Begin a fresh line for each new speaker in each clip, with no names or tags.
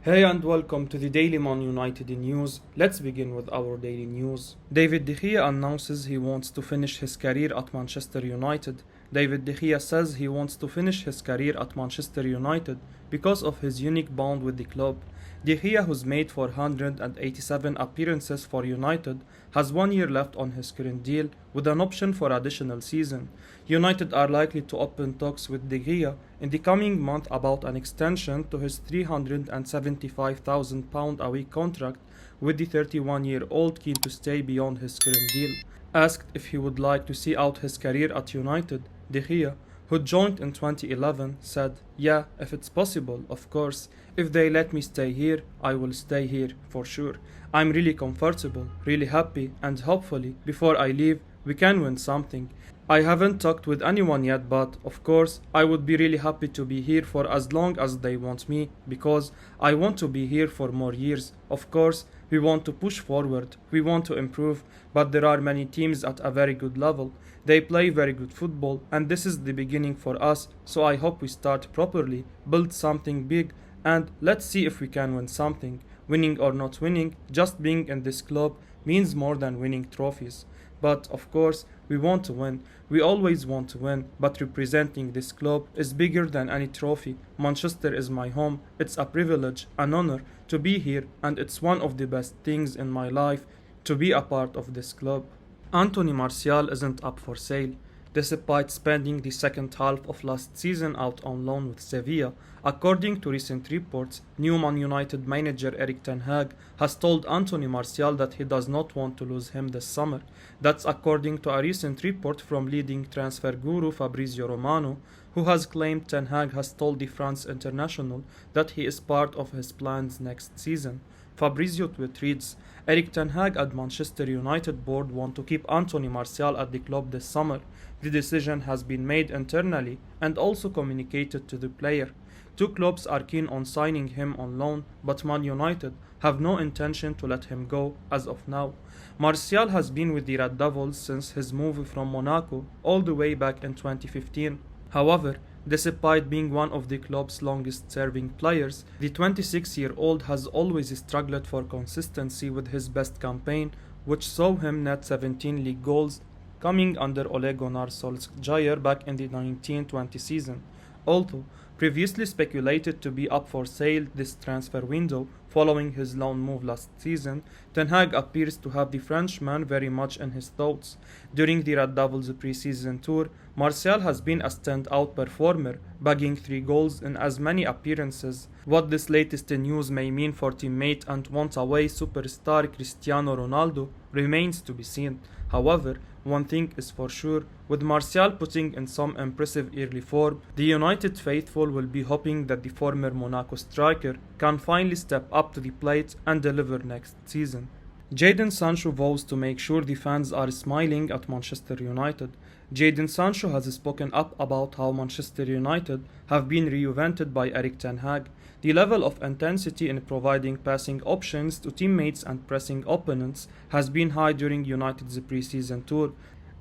Hey and welcome to the Daily Man United news. Let's begin with our daily news. David De Gea announces he wants to finish his career at Manchester United. David De Gea says he wants to finish his career at Manchester United because of his unique bond with the club. De Gea, who's made 487 appearances for United, has 1 year left on his current deal with an option for additional season. United are likely to open talks with De Gea in the coming month about an extension to his £375,000 a week contract, with the 31-year-old keen to stay beyond his current deal. Asked if he would like to see out his career at United, De Gea, who joined in 2011, said, "Yeah, if it's possible, of course. If they let me stay here, I will stay here, for sure. I'm really comfortable, really happy, and hopefully, before I leave, we can win something. I haven't talked with anyone yet, but, of course, I would be really happy to be here for as long as they want me, because I want to be here for more years. Of course, we want to push forward, we want to improve, but there are many teams at a very good level. They play very good football, and this is the beginning for us, so I hope we start properly, build something big, and let's see if we can win something. Winning or not winning, just being in this club means more than winning trophies. But, of course, we want to win. We always want to win, but representing this club is bigger than any trophy. Manchester is my home. It's a privilege, an honor to be here, and it's one of the best things in my life to be a part of this club." Antony Martial isn't up for sale. Despite spending the second half of last season out on loan with Sevilla, according to recent reports, new Man United manager Erik ten Hag has told Antony Martial that he does not want to lose him this summer. That's according to a recent report from leading transfer guru Fabrizio Romano, who has claimed ten Hag has told the France international that he is part of his plans next season. Fabrizio tweet reads, "Erik ten Hag and Manchester United board want to keep Antony Martial at the club this summer. The decision has been made internally and also communicated to the player. Two clubs are keen on signing him on loan, but Man United have no intention to let him go as of now. Martial has been with the Red Devils since his move from Monaco all the way back in 2015. However, despite being one of the club's longest-serving players, the 26-year-old has always struggled for consistency with his best campaign, which saw him net 17 league goals coming under Ole Gunnar Solskjaer back in the 1920 season. Although previously speculated to be up for sale this transfer window following his loan move last season, Ten Hag appears to have the Frenchman very much in his thoughts. During the Red Devils pre-season tour, Martial has been a standout performer, bagging 3 goals in as many appearances. What this latest news may mean for teammate and once-away superstar Cristiano Ronaldo remains to be seen. However, one thing is for sure, with Martial putting in some impressive early form, the United faithful will be hoping that the former Monaco striker can finally step up to the plate and deliver next season. Jadon Sancho vows to make sure the fans are smiling at Manchester United. Jadon Sancho has spoken up about how Manchester United have been reinvented by Erik ten Hag. The level of intensity in providing passing options to teammates and pressing opponents has been high during United's pre-season tour,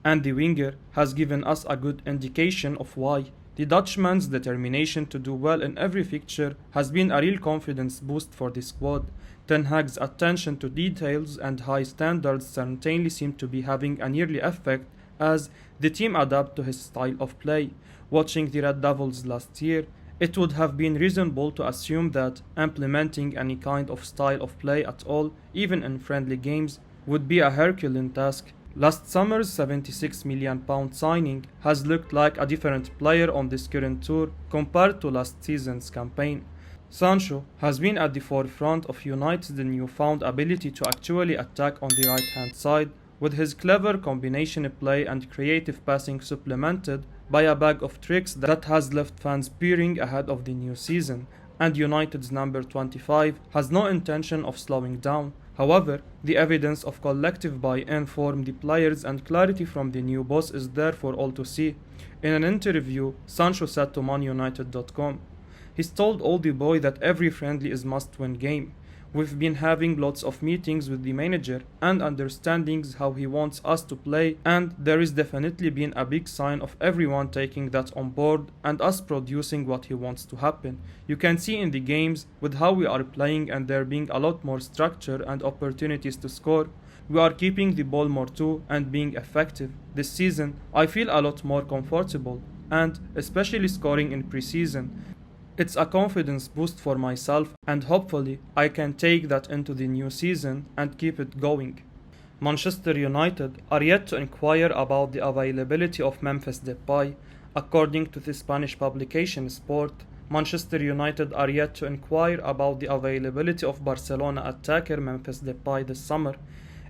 and the winger has given us a good indication of why. The Dutchman's determination to do well in every fixture has been a real confidence boost for the squad. Ten Hag's attention to details and high standards certainly seem to be having an yearly effect as the team adapt to his style of play. Watching the Red Devils last year, it would have been reasonable to assume that implementing any kind of style of play at all, even in friendly games, would be a Herculean task. Last summer's £76 million signing has looked like a different player on this current tour compared to last season's campaign. Sancho has been at the forefront of United's newfound ability to actually attack on the right-hand side, with his clever combination play and creative passing supplemented by a bag of tricks that has left fans peering ahead of the new season, and United's number 25 has no intention of slowing down. However, the evidence of collective buy-in from the players and clarity from the new boss is there for all to see. In an interview, Sancho said to ManUnited.com, "He's told all the boy that every friendly is must-win game. We've been having lots of meetings with the manager and understandings how he wants us to play, and there is definitely been a big sign of everyone taking that on board and us producing what he wants to happen. You can see in the games with how we are playing and there being a lot more structure and opportunities to score. We are keeping the ball more too and being effective. This season, I feel a lot more comfortable and especially scoring in preseason. It's a confidence boost for myself and hopefully I can take that into the new season and keep it going. Manchester United are yet to inquire about the availability of Memphis Depay. According to the Spanish publication Sport, Manchester United are yet to inquire about the availability of Barcelona attacker Memphis Depay this summer.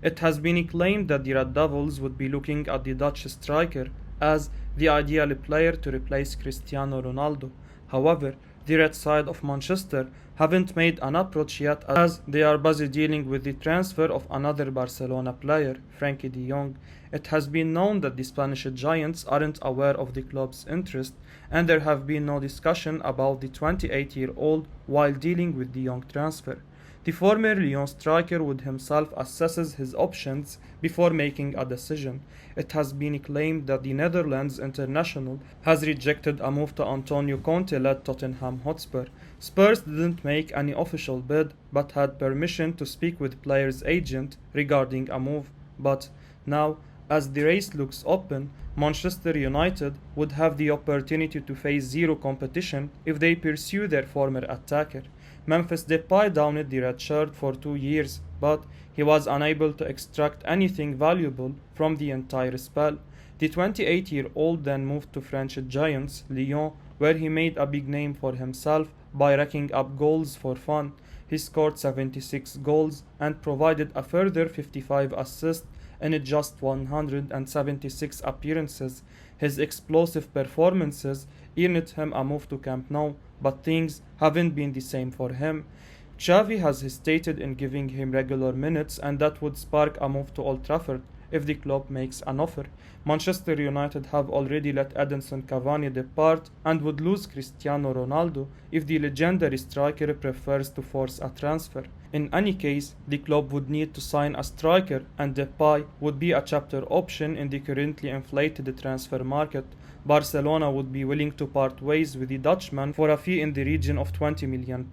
It has been claimed that the Red Devils would be looking at the Dutch striker as the ideal player to replace Cristiano Ronaldo. However, the Red side of Manchester haven't made an approach yet as they are busy dealing with the transfer of another Barcelona player, Frankie de Jong. It has been known that the Spanish giants aren't aware of the club's interest and there have been no discussion about the 28-year-old while dealing with the Young transfer. The former Lyon striker would himself assesses his options before making a decision. It has been claimed that the Netherlands international has rejected a move to Antonio Conte-led Tottenham Hotspur. Spurs didn't make any official bid but had permission to speak with player's agent regarding a move. But now, as the race looks open, Manchester United would have the opportunity to face zero competition if they pursue their former attacker. Memphis Depay donned the red shirt for 2 years, but he was unable to extract anything valuable from the entire spell. The 28-year-old then moved to French giants Lyon, where he made a big name for himself by racking up goals for fun. He scored 76 goals and provided a further 55 assists in just 176 appearances. His explosive performances earned him a move to Camp Nou, but things haven't been the same for him. Xavi has hesitated in giving him regular minutes and that would spark a move to Old Trafford if the club makes an offer. Manchester United have already let Edinson Cavani depart and would lose Cristiano Ronaldo if the legendary striker prefers to force a transfer. In any case, the club would need to sign a striker and Depay would be a chapter option in the currently inflated transfer market. Barcelona would be willing to part ways with the Dutchman for a fee in the region of £20 million.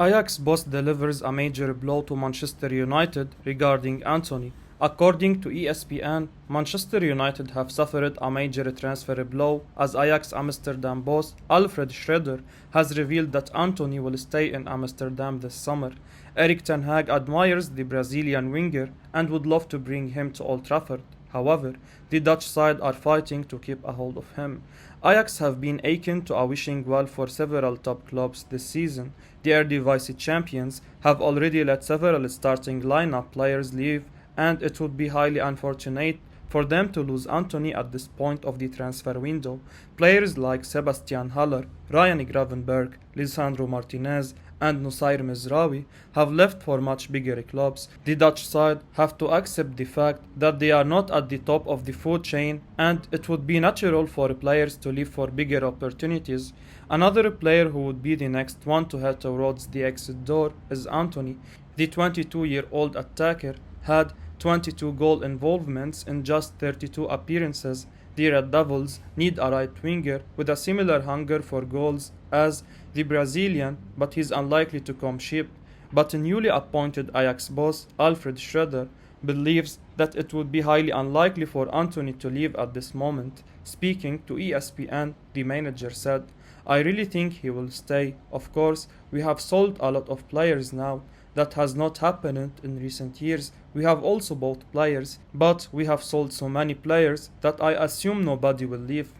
Ajax boss delivers a major blow to Manchester United regarding Antony. According to ESPN, Manchester United have suffered a major transfer blow as Ajax Amsterdam boss Alfred Schroeder has revealed that Antony will stay in Amsterdam this summer. Erik ten Hag admires the Brazilian winger and would love to bring him to Old Trafford. However, the Dutch side are fighting to keep a hold of him. Ajax have been akin to a wishing well for several top clubs this season. The Eredivisie champions have already let several starting lineup players leave, and it would be highly unfortunate for them to lose Antony at this point of the transfer window. Players like Sebastian Haller, Ryan Gravenberch, Lisandro Martinez, and Nusair Mezraoui have left for much bigger clubs. The Dutch side have to accept the fact that they are not at the top of the food chain and it would be natural for players to leave for bigger opportunities. Another player who would be the next one to head towards the exit door is Antony. The 22-year-old attacker had 22 goal involvements in just 32 appearances. The Red Devils need a right winger with a similar hunger for goals as the Brazilian, but he's unlikely to come cheap. But a newly appointed Ajax boss, Alfred Schroeder, believes that it would be highly unlikely for Antony to leave at this moment. Speaking to ESPN, the manager said, "I really think he will stay. Of course, we have sold a lot of players now. That has not happened in recent years. We have also bought players, but we have sold so many players that I assume nobody will leave."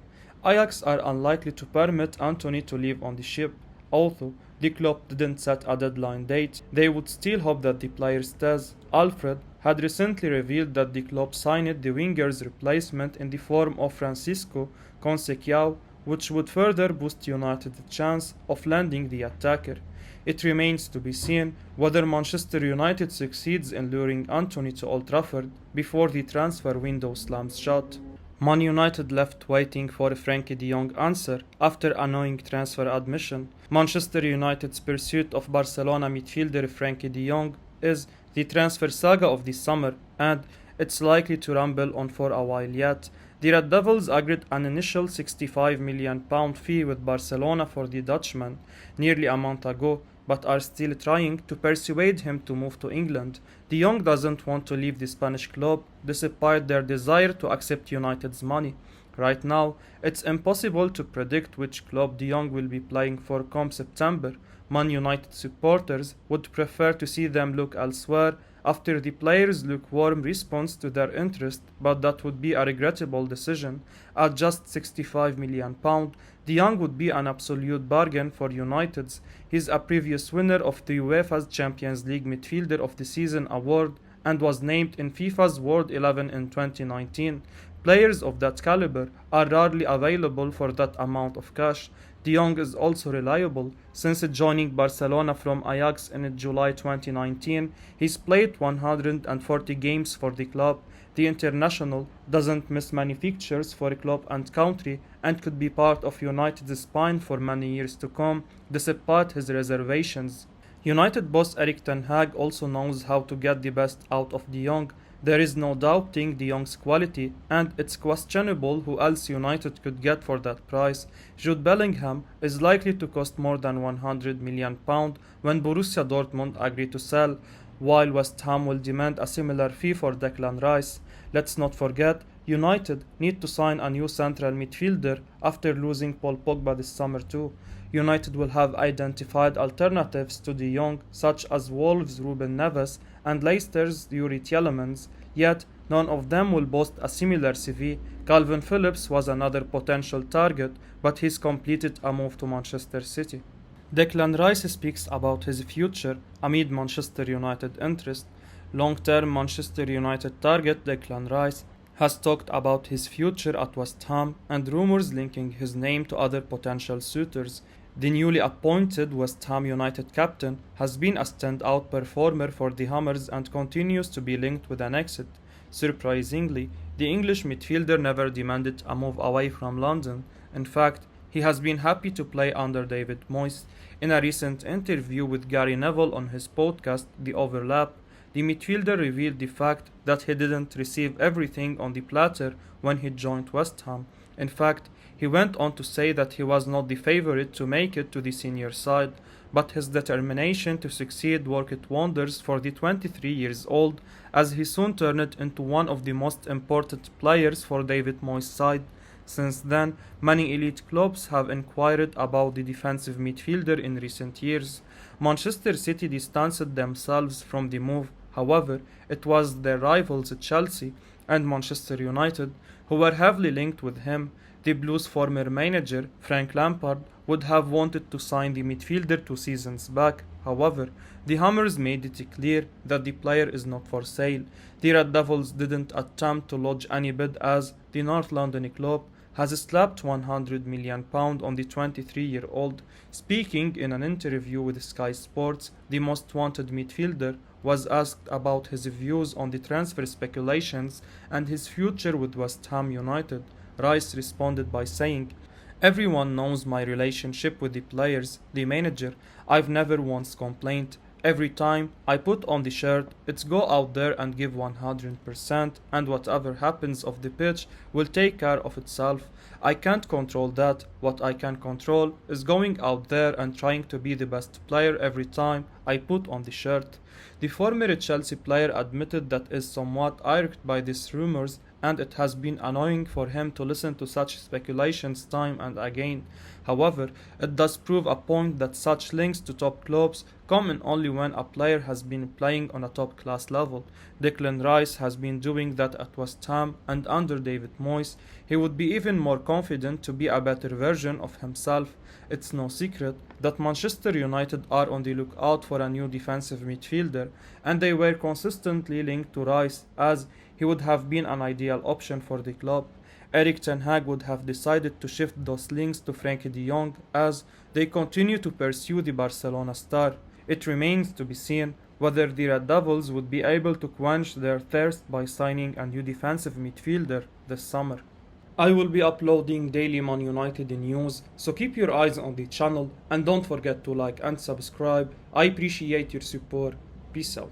Ajax are unlikely to permit Antony to leave on the ship. Although the club didn't set a deadline date, they would still hope that the player stays. Alfred had recently revealed that the club signed the winger's replacement in the form of Francisco Conceição, which would further boost United's chance of landing the attacker. It remains to be seen whether Manchester United succeeds in luring Antony to Old Trafford before the transfer window slams shut. Man United left waiting for a Frankie de Jong answer after annoying transfer admission. Manchester United's pursuit of Barcelona midfielder Frankie de Jong is the transfer saga of this summer, and it's likely to rumble on for a while yet. The Red Devils agreed an initial £65 million fee with Barcelona for the Dutchman nearly a month ago, but are still trying to persuade him to move to England. De Jong doesn't want to leave the Spanish club despite their desire to accept United's money. Right now, it's impossible to predict which club De Jong will be playing for come September. Man United supporters would prefer to see them look elsewhere after the players' lukewarm response to their interest, but that would be a regrettable decision. At just £65 million, De Jong would be an absolute bargain for United's. He's a previous winner of the UEFA's Champions League Midfielder of the Season award and was named in FIFA's World 11 in 2019. Players of that caliber are rarely available for that amount of cash. De Jong is also reliable. Since joining Barcelona from Ajax in July 2019, he's played 140 games for the club. The international doesn't miss many fixtures for club and country and could be part of United's spine for many years to come, despite his reservations. United boss Erik ten Hag also knows how to get the best out of De Jong. There is no doubting De Jong's quality, and it's questionable who else United could get for that price. Jude Bellingham is likely to cost more than £100 million when Borussia Dortmund agree to sell, while West Ham will demand a similar fee for Declan Rice. Let's not forget, United need to sign a new central midfielder after losing Paul Pogba this summer too. United will have identified alternatives to De Jong, such as Wolves' Ruben Neves and Leicester's Yuri Tielemans, yet none of them will boast a similar CV. Calvin Phillips was another potential target, but he's completed a move to Manchester City. Declan Rice speaks about his future amid Manchester United interest. Long-term Manchester United target Declan Rice has talked about his future at West Ham and rumors linking his name to other potential suitors. The newly appointed West Ham United captain has been a standout performer for the Hammers and continues to be linked with an exit. Surprisingly, the English midfielder never demanded a move away from London. In fact, he has been happy to play under David Moyes. In a recent interview with Gary Neville on his podcast, The Overlap, the midfielder revealed the fact that he didn't receive everything on the platter when he joined West Ham. In fact, he went on to say that he was not the favorite to make it to the senior side, but his determination to succeed worked wonders for the 23 years old, as he soon turned into one of the most important players for David Moyes' side. Since then, many elite clubs have inquired about the defensive midfielder in recent years. Manchester City distanced themselves from the move. However, it was their rivals Chelsea and Manchester United who were heavily linked with him. The Blues' former manager, Frank Lampard, would have wanted to sign the midfielder 2 seasons back. However, the Hammers made it clear that the player is not for sale. The Red Devils didn't attempt to lodge any bid as the North London club has slapped £100 million on the 23-year-old. Speaking in an interview with Sky Sports, the most wanted midfielder was asked about his views on the transfer speculations and his future with West Ham United. Rice responded by saying, "Everyone knows my relationship with the players, the manager. I've never once complained. Every time I put on the shirt, it's go out there and give 100%, and whatever happens off the pitch will take care of itself. I can't control that. What I can control is going out there and trying to be the best player every time I put on the shirt." The former Chelsea player admitted that is somewhat irked by these rumors, and it has been annoying for him to listen to such speculations time and again. However, it does prove a point that such links to top clubs come in only when a player has been playing on a top class level. Declan Rice has been doing that at West Ham, and under David Moyes, he would be even more confident to be a better version of himself. It's no secret that Manchester United are on the lookout for a new defensive midfielder, and they were consistently linked to Rice as he would have been an ideal option for the club. Erik ten Hag would have decided to shift those links to Frankie de Jong as they continue to pursue the Barcelona star. It remains to be seen whether the Red Devils would be able to quench their thirst by signing a new defensive midfielder this summer. I will be uploading daily Man United news, so keep your eyes on the channel and don't forget to like and subscribe. I appreciate your support. Peace out.